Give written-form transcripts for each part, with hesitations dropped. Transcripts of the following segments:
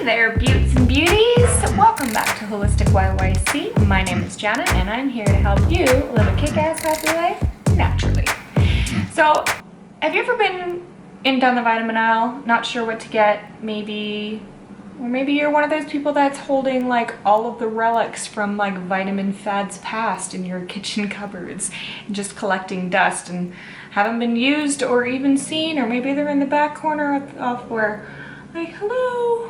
Hey there, beauts and beauties! Welcome back to Holistic YYC. My name is Janet and I'm here to help you live a kick-ass happy life naturally. So, have you ever been down the vitamin aisle, not sure what to get, maybe you're one of those people that's holding like all of the relics from like vitamin fads past in your kitchen cupboards and just collecting dust and haven't been used or even seen, or maybe they're in the back corner off where like, hello,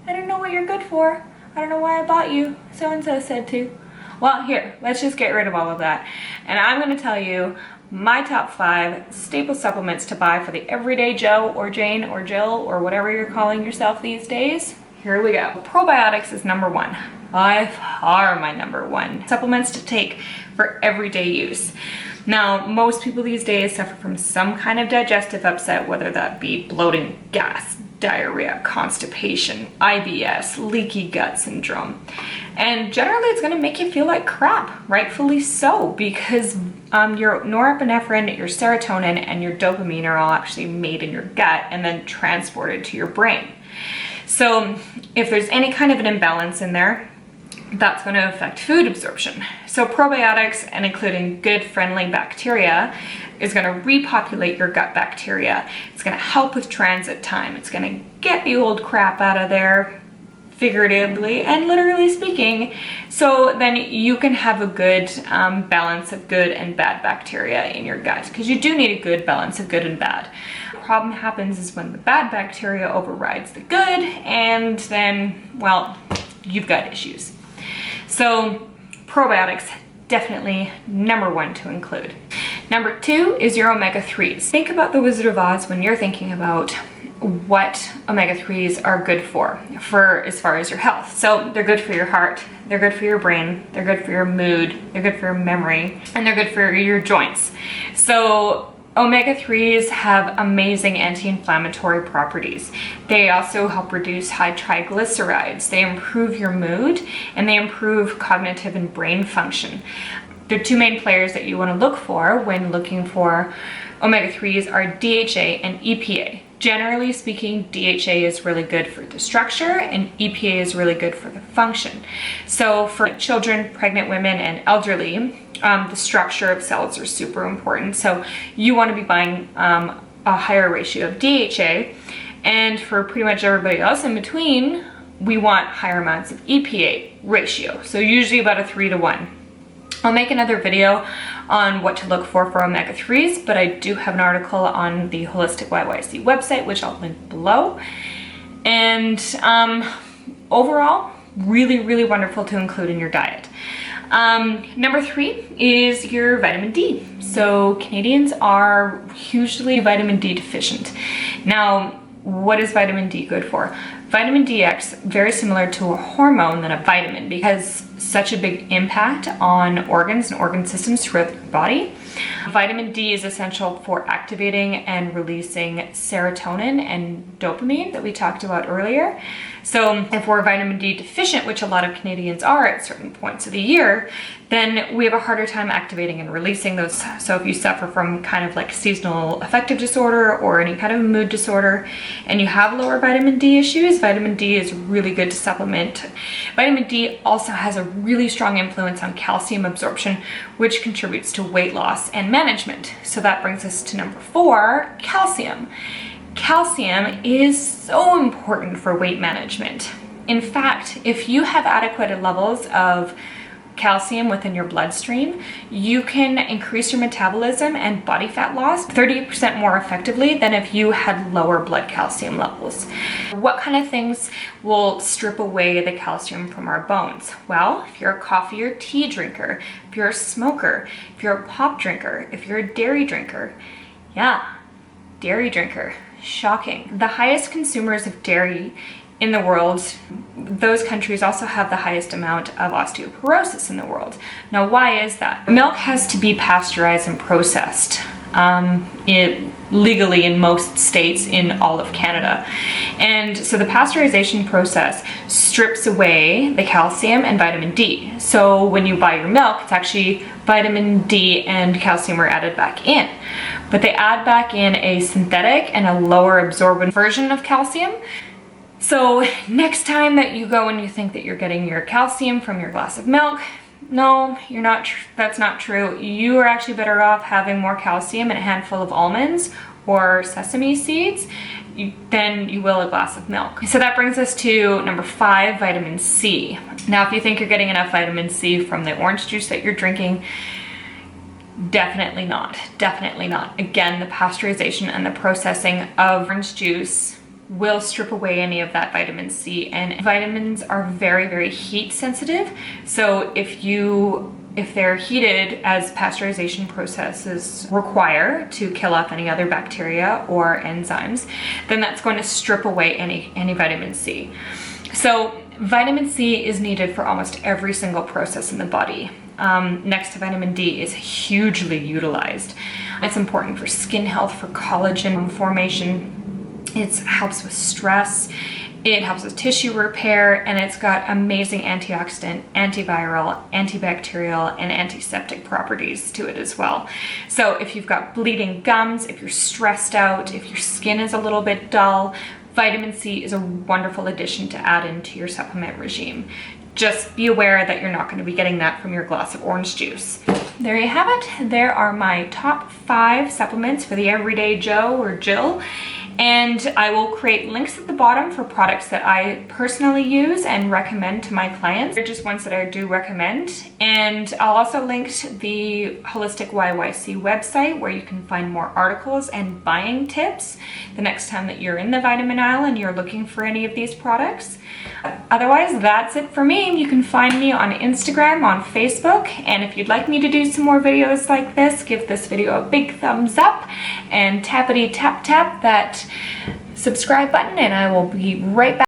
I don't know what you're good for. I don't know why I bought you. So-and-so said to. Well, here, let's just get rid of all of that. And I'm gonna tell you my top 5 staple supplements to buy for the everyday Joe or Jane or Jill or whatever you're calling yourself these days. Here we go. Probiotics is number 1. By far my number 1. Supplements to take for everyday use. Now, most people these days suffer from some kind of digestive upset, whether that be bloating, gas, diarrhea, constipation, IBS, leaky gut syndrome. And generally it's gonna make you feel like crap, rightfully so, because your norepinephrine, your serotonin, and your dopamine are all actually made in your gut and then transported to your brain. So if there's any kind of an imbalance in there, that's going to affect food absorption. So probiotics, and including good friendly bacteria, is going to repopulate your gut bacteria. It's going to help with transit time. It's going to get the old crap out of there, figuratively and literally speaking, so then you can have a good balance of good and bad bacteria in your gut, because you do need a good balance of good and bad. The problem happens is when the bad bacteria overrides the good, and then, well, you've got issues. So probiotics, definitely number 1 to include. Number 2 is your omega-3s. Think about the Wizard of Oz when you're thinking about what omega-3s are good for as far as your health. So they're good for your heart, they're good for your brain, they're good for your mood, they're good for your memory, and they're good for your joints. So omega-3s have amazing anti-inflammatory properties. They also help reduce high triglycerides. They improve your mood, and they improve cognitive and brain function. The 2 main players that you want to look for when looking for omega-3s are DHA and EPA. Generally speaking, DHA is really good for the structure and EPA is really good for the function. So for children, pregnant women, and elderly, the structure of cells are super important. So you want to be buying a higher ratio of DHA, and for pretty much everybody else in between, we want higher amounts of EPA ratio. So usually about a 3-to-1. I'll make another video on what to look for omega-3s, but I do have an article on the Holistic YYC website, which I'll link below. And overall, really, really wonderful to include in your diet. Number 3 is your vitamin D. So Canadians are hugely vitamin D deficient. Now, what is vitamin D good for? Vitamin D acts very similar to a hormone than a vitamin, because such a big impact on organs and organ systems throughout the body. Vitamin D is essential for activating and releasing serotonin and dopamine that we talked about earlier. So if we're vitamin D deficient, which a lot of Canadians are at certain points of the year, then we have a harder time activating and releasing those. So if you suffer from kind of like seasonal affective disorder or any kind of mood disorder and you have lower vitamin D issues, vitamin D is really good to supplement. Vitamin D also has a really strong influence on calcium absorption, which contributes to weight loss and management. So that brings us to number 4, calcium. Calcium is so important for weight management. In fact, if you have adequate levels of calcium within your bloodstream, you can increase your metabolism and body fat loss 30% more effectively than if you had lower blood calcium levels. What kind of things will strip away the calcium from our bones? Well, if you're a coffee or tea drinker, if you're a smoker, if you're a pop drinker, if you're a dairy drinker, dairy drinker, shocking. The highest consumers of dairy in the world, those countries also have the highest amount of osteoporosis in the world. Now, why is that? Milk has to be pasteurized and processed legally in most states in all of Canada. And so the pasteurization process strips away the calcium and vitamin D. So when you buy your milk, it's actually vitamin D and calcium are added back in. But they add back in a synthetic and a lower absorbent version of calcium. So next time that you go and you think that you're getting your calcium from your glass of milk, no, you're not. That's not true. You are actually better off having more calcium in a handful of almonds or sesame seeds than you will a glass of milk. So that brings us to number 5, vitamin C. Now, if you think you're getting enough vitamin C from the orange juice that you're drinking, definitely not. Definitely not. Again, the pasteurization and the processing of orange juice will strip away any of that vitamin C, and vitamins are very, very heat sensitive. So if they're heated, as pasteurization processes require to kill off any other bacteria or enzymes, then that's going to strip away any vitamin C. So vitamin C is needed for almost every single process in the body. Next to vitamin D is hugely utilized. It's important for skin health, for collagen formation. It helps with stress. It helps with tissue repair, and it's got amazing antioxidant, antiviral, antibacterial, and antiseptic properties to it as well. So if you've got bleeding gums, if you're stressed out, if your skin is a little bit dull, vitamin C is a wonderful addition to add into your supplement regime. Just be aware that you're not going to be getting that from your glass of orange juice. There you have it. There are my top 5 supplements for the everyday Joe or Jill. And I will create links at the bottom for products that I personally use and recommend to my clients. They're just ones that I do recommend. And I'll also link to the Holistic YYC website, where you can find more articles and buying tips the next time that you're in the vitamin aisle and you're looking for any of these products. Otherwise, that's it for me. You can find me on Instagram, on Facebook, and if you'd like me to do some more videos like this, give this video a big thumbs up and tappity tap tap that subscribe button, and I will be right back.